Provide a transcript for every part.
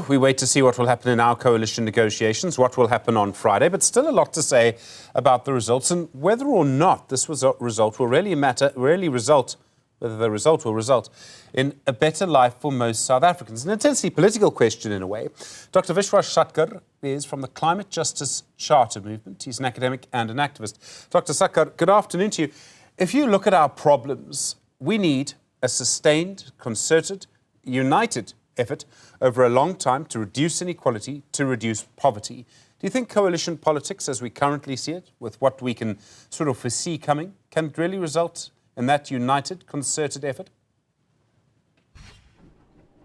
We wait to see what will happen in our coalition negotiations, what will happen on Friday, but still a lot to say about the results and whether or not this result will really result in a better life for most South Africans. An intensely political question in a way. Dr Vishwas Satgar is from the Climate Justice Charter Movement. He's an academic and an activist. Dr Satgar, good afternoon to you. If you look at our problems, we need a sustained, concerted, united effort over a long time to reduce inequality, to reduce poverty. Do you think coalition politics, as we currently see it, with what we can sort of foresee coming, can really result in that united, concerted effort?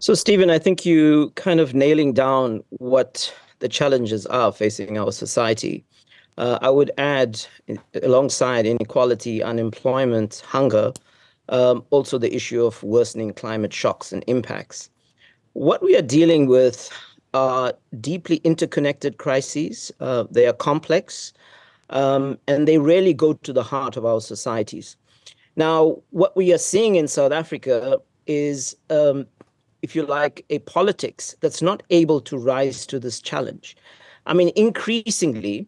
So, Stephen, I think you kind of nailing down what the challenges are facing our society. I would add, alongside inequality, unemployment, hunger, also the issue of worsening climate shocks and impacts. What we are dealing with are deeply interconnected crises. They are complex, and they really go to the heart of our societies. Now, what we are seeing in South Africa is, if you like, a politics that's not able to rise to this challenge. I mean, increasingly,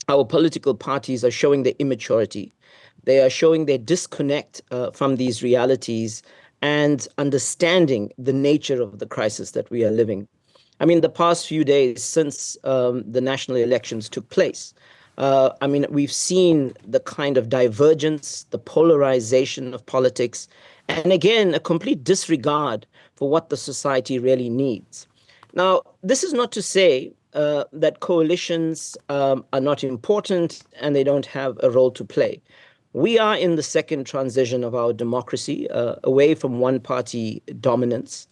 our political parties are showing their immaturity. They are showing their disconnect from these realities and understanding the nature of the crisis that we are living. I mean, the past few days since the national elections took place, I mean, we've seen the kind of divergence, the polarization of politics, and again, a complete disregard for what the society really needs. Now, this is not to say that coalitions are not important and they don't have a role to play. We are in the second transition of our democracy, away from one-party dominance.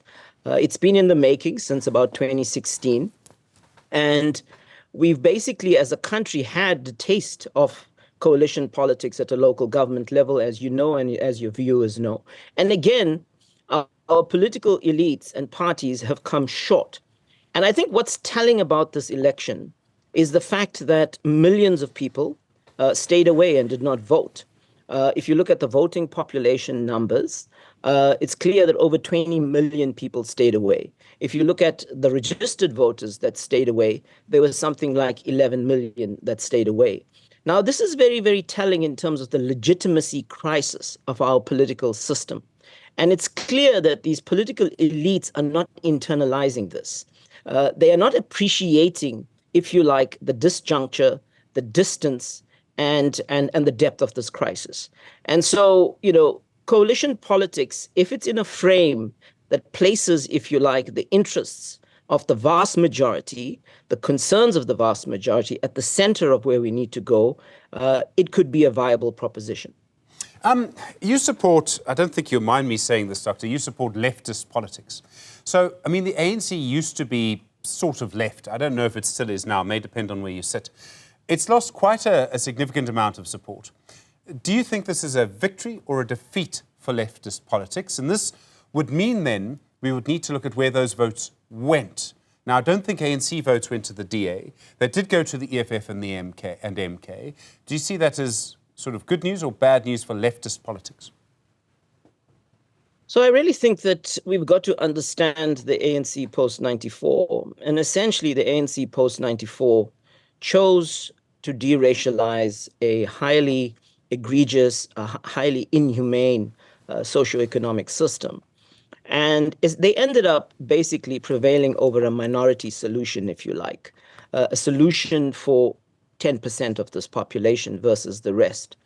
It's been in the making since about 2016. And we've basically, as a country, had the taste of coalition politics at a local government level, as you know, and as your viewers know. And again, our political elites and parties have come short. And I think what's telling about this election is the fact that millions of people stayed away and did not vote. If you look at the voting population numbers, it's clear that over 20 million people stayed away. If you look at the registered voters that stayed away, there was something like 11 million that stayed away. Now, this is very, very telling in terms of the legitimacy crisis of our political system. And it's clear that these political elites are not internalizing this. They are not appreciating, if you like, the disjuncture, the distance, and the depth of this crisis. And so, you know, coalition politics, if it's in a frame that places, if you like, the interests of the vast majority, the concerns of the vast majority at the center of where we need to go, it could be a viable proposition. You support, I don't think you'll mind me saying this, Doctor, you support leftist politics. So, I mean, the ANC used to be sort of left. I don't know if it still is now, it may depend on where you sit. It's lost quite a significant amount of support. Do you think this is a victory or a defeat for leftist politics? And this would mean then we would need to look at where those votes went. Now, I don't think ANC votes went to the DA. They did go to the EFF and the MK. Do you see that as sort of good news or bad news for leftist politics? So I really think that we've got to understand the ANC post-94. And essentially, the ANC post-94 chose to deracialize a highly egregious, highly inhumane socioeconomic system. And they ended up basically prevailing over a minority solution, if you like, a solution for 10% of this population versus the rest.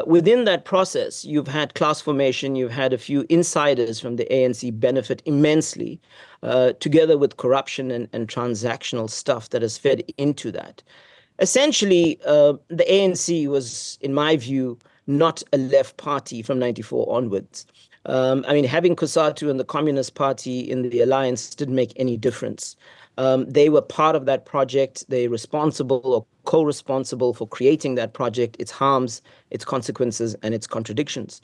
Within that process, you've had class formation, you've had a few insiders from the ANC benefit immensely, together with corruption and transactional stuff that has fed into that. Essentially, the ANC was, in my view, not a left party from 94 onwards. I mean, having COSATU and the Communist Party in the alliance didn't make any difference. They were part of that project. They're responsible or co-responsible for creating that project, its harms, its consequences, and its contradictions.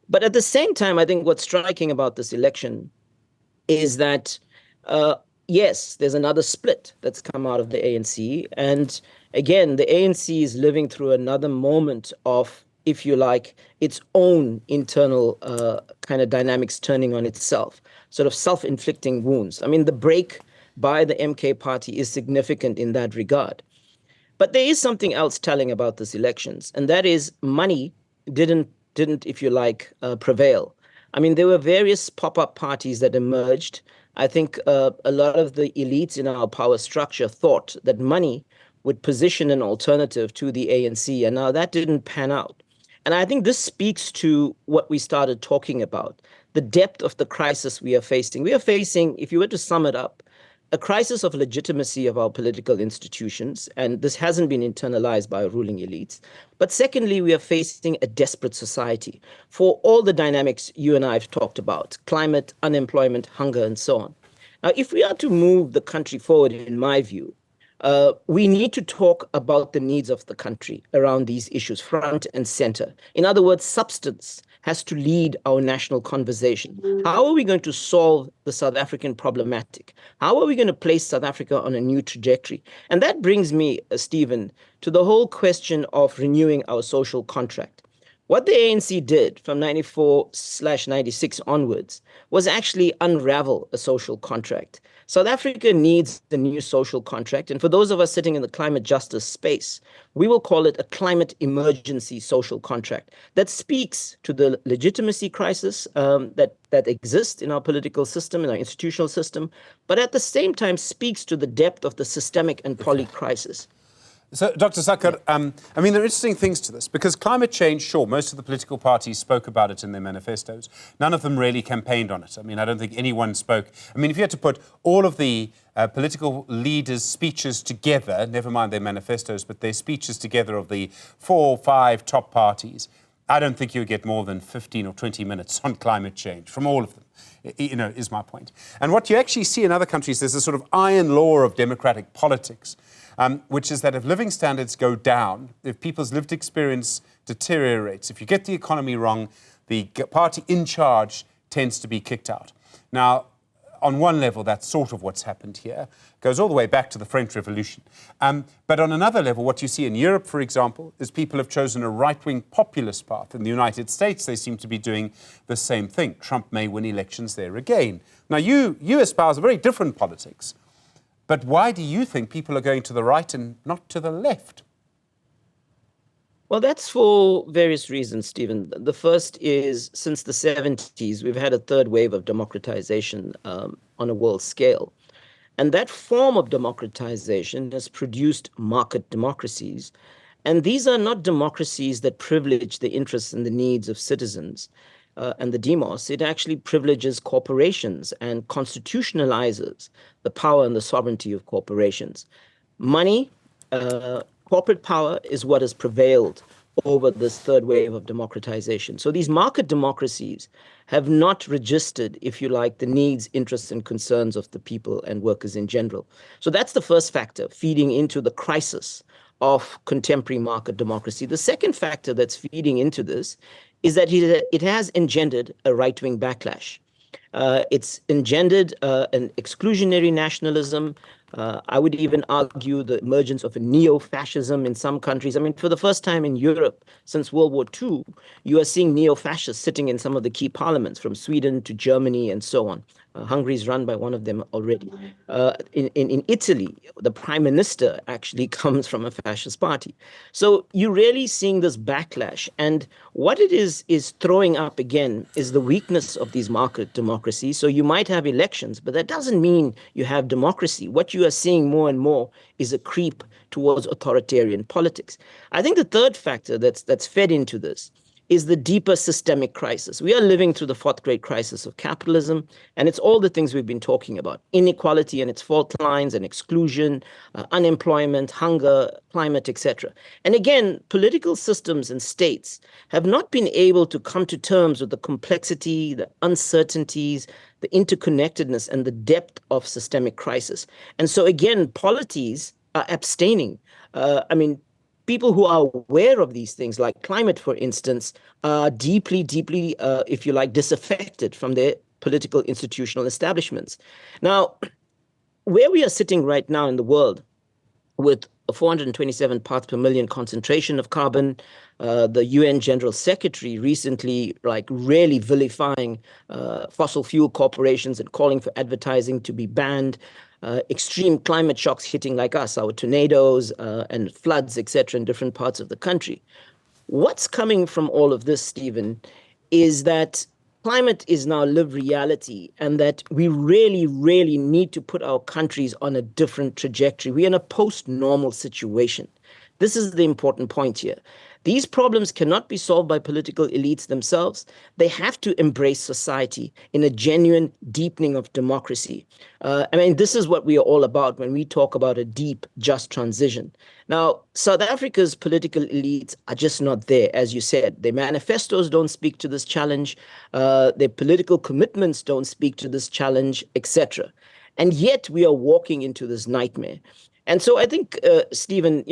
But at the same time, I think what's striking about this election is that, yes, there's another split that's come out of the ANC. And again, the ANC is living through another moment of if you like, its own internal kind of dynamics turning on itself, sort of self-inflicting wounds. I mean, the break by the MK party is significant in that regard. But there is something else telling about these elections, and that is money didn't, if you like, prevail. I mean, there were various pop-up parties that emerged. I think a lot of the elites in our power structure thought that money would position an alternative to the ANC, and now that didn't pan out. And I think this speaks to what we started talking about, the depth of the crisis we are facing. We are facing, if you were to sum it up, a crisis of legitimacy of our political institutions, and this hasn't been internalized by ruling elites. But secondly, we are facing a desperate society for all the dynamics you and I have talked about: climate, unemployment, hunger, and so on. Now, if we are to move the country forward, in my view, we need to talk about the needs of the country around these issues, front and center. In other words, substance has to lead our national conversation. How are we going to solve the South African problematic? How are we going to place South Africa on a new trajectory? And that brings me, Stephen, to the whole question of renewing our social contract. What the ANC did from 94/96 onwards was actually unravel a social contract. South Africa needs the new social contract. And for those of us sitting in the climate justice space, we will call it a climate emergency social contract that speaks to the legitimacy crisis that exists in our political system, in our institutional system, but at the same time speaks to the depth of the systemic and poly crisis. So, Dr. Satgar, I mean, there are interesting things to this, because climate change, sure, most of the political parties spoke about it in their manifestos. None of them really campaigned on it. I mean, I don't think anyone spoke. I mean, if you had to put all of the political leaders' speeches together, never mind their manifestos, but their speeches together of the 4 or 5 top parties, I don't think you would get more than 15 or 20 minutes on climate change from all of them, you know, is my point. And what you actually see in other countries, there's a sort of iron law of democratic politics, which is that if living standards go down, if people's lived experience deteriorates, if you get the economy wrong, the party in charge tends to be kicked out. Now, on one level, that's sort of what's happened here. It goes all the way back to the French Revolution. But on another level, what you see in Europe, for example, is people have chosen a right-wing populist path. In the United States, they seem to be doing the same thing. Trump may win elections there again. Now, you espouse a very different politics. But why do you think people are going to the right and not to the left? Well, that's for various reasons, Stephen. The first is, since the 70s, we've had a third wave of democratization on a world scale. And that form of democratization has produced market democracies. And these are not democracies that privilege the interests and the needs of citizens and the demos. It actually privileges corporations and constitutionalizes the power and the sovereignty of corporations. Money, corporate power is what has prevailed over this third wave of democratization. So these market democracies have not registered, if you like, the needs, interests, and concerns of the people and workers in general. So that's the first factor feeding into the crisis of contemporary market democracy. The second factor that's feeding into this is that it has engendered a right-wing backlash. It's engendered an exclusionary nationalism. I would even argue the emergence of a neo-fascism in some countries. I mean, for the first time in Europe since World War II, you are seeing neo-fascists sitting in some of the key parliaments, from Sweden to Germany and so on. Hungary is run by one of them already. In Italy, the prime minister actually comes from a fascist party. So you're really seeing this backlash. And what it is throwing up again is the weakness of these market democracies. So you might have elections, but that doesn't mean you have democracy. What you are seeing more and more is a creep towards authoritarian politics. I think the third factor that's fed into this is the deeper systemic crisis. We are living through the fourth great crisis of capitalism, and it's all the things we've been talking about: inequality and its fault lines and exclusion, unemployment, hunger, climate, etc. And again, political systems and states have not been able to come to terms with the complexity, the uncertainties, the interconnectedness, and the depth of systemic crisis. And so again, polities are abstaining. People who are aware of these things, like climate, for instance, are deeply, if you like, disaffected from their political institutional establishments. Now, where we are sitting right now in the world with a 427 parts per million concentration of carbon. The UN General Secretary recently, really vilifying fossil fuel corporations and calling for advertising to be banned. Extreme climate shocks hitting like us, our tornadoes and floods, etc., in different parts of the country. What's coming from all of this, Stephen, is that climate is now lived reality, and that we really, really need to put our countries on a different trajectory. We're in a post-normal situation. This is the important point here. These problems cannot be solved by political elites themselves. They have to embrace society in a genuine deepening of democracy. This is what we are all about when we talk about a deep, just transition. Now, South Africa's political elites are just not there, as you said. Their manifestos don't speak to this challenge. Their political commitments don't speak to this challenge, etc. And yet we are walking into this nightmare. And so I think, Stephen,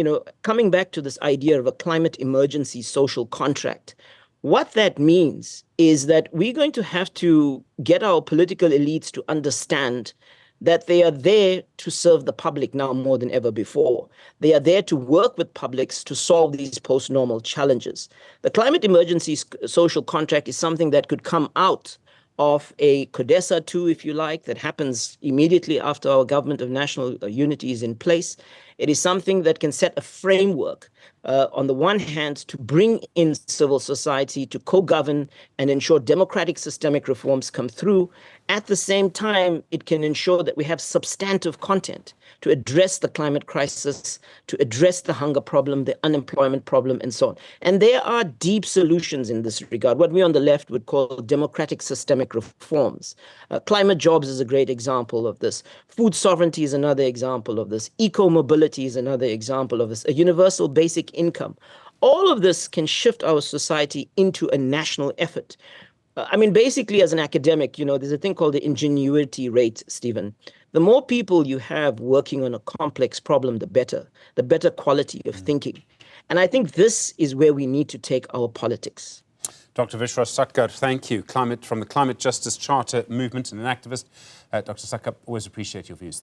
coming back to this idea of a climate emergency social contract, what that means is that we're going to have to get our political elites to understand that they are there to serve the public now more than ever before. They are there to work with publics to solve these post-normal challenges. The climate emergency social contract is something that could come out of a CODESA 2, if you like, that happens immediately after our government of national unity is in place. It is something that can set a framework, on the one hand, to bring in civil society to co-govern and ensure democratic systemic reforms come through. At the same time, it can ensure that we have substantive content to address the climate crisis, to address the hunger problem, the unemployment problem, and so on. And there are deep solutions in this regard, what we on the left would call democratic systemic reforms. Climate jobs is a great example of this. Food sovereignty is another example of this. Eco-mobility is another example of this. A universal basic income. All of this can shift our society into a national effort. Basically, as an academic, there's a thing called the ingenuity rate, Stephen. The more people you have working on a complex problem, the better quality of thinking. And I think this is where we need to take our politics. Dr Vishwas Satgar, thank you. From the Climate Justice Charter movement and an activist. Dr. Satgar, always appreciate your views.